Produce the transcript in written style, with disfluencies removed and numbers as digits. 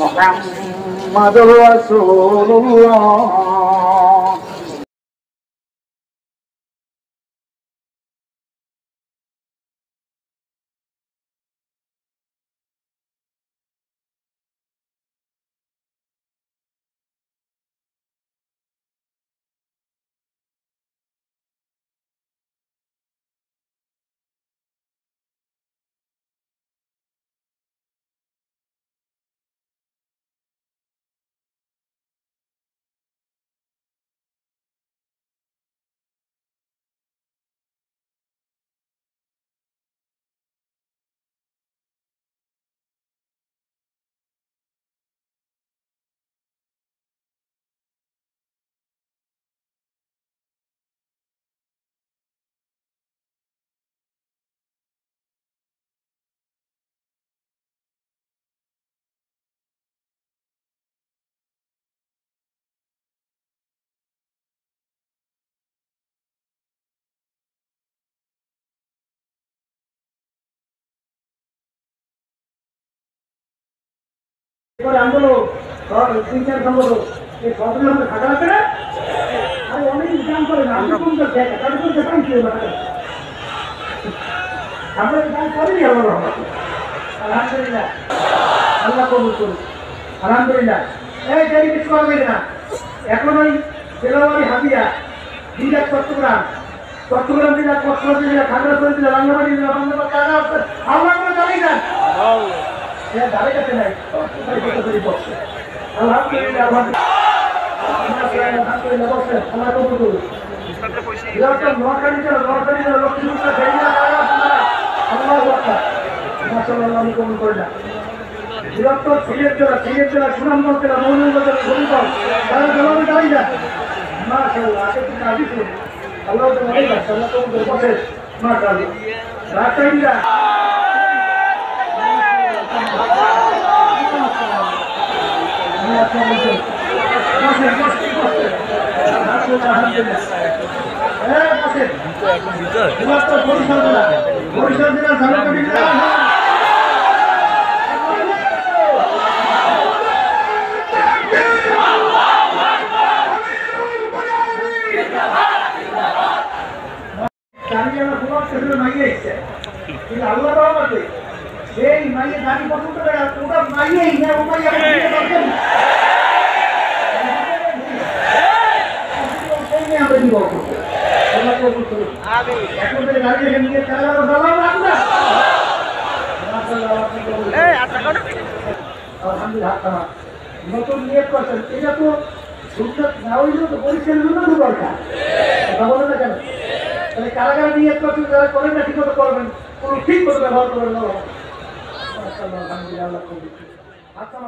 মুহাম্মাদুর রাসূলুল্লাহ। আন্দোলন শিক্ষার সংগঠন এই ঘটনা থাকা আছে না আর অনেক কাম করে না আমি কোন আমরা কাম করিনি আলহামদুলিল্লাহ আল্লাহ কবুল করুন আলহামদুলিল্লাহ। এই দেরি কিছু করা যাবে না। এখন ওই জেলাবাড়ি হাতিয়া দিদা চট্টগ্রাম জেলা কক্সবাজার জেলা খাগড়াছড়ি জেলা রাঙ্গামাটি জেলা বান্দরবান জায়গা আছে আল্লাহ করে জানি না দাঁড়িয়ে গেছে নাই আলহামদুলিল্লাহ আলহামদুলিল্লাহ বসেন আল্লাহ কবুল করুন। নোয়াখালী জেলা লক্ষ্মীপুর আল্লাহ মাশাআল্লাহ আমি কবুল করি না। বৃহত্তর সিলেট জেলা সুনামগঞ্জ জেলা মৌলভীবাজার জেলা হবিগঞ্জ তারা জেলাতে দাঁড়িয়ে যান মাশাআল্লাহ আগে থেকে আদিত আল্লাহ আল্লাহ কবুল করে বসেন মাশাআল্লাহ রাজশাহীরা বরিশাল জেলা ঝালকাঠি আল্লাহ রহমতে সেই মাইয়ে দাঁড়ি পছন্দ করে ওটা মাইয়েই না ও মাইয়া নতুন নিয়োগ করছেন এটা তো না হইলেও তো পরীক্ষার জন্য তো দরকার কথা বলে না কেন তাহলে কারাগার নিয়োগ করছেন যারা করেন না ঠিক মতো করবেন কোনো ঠিক মতো ব্যবহার করবেন না আলহামদুলিল্লাহ আচ্ছা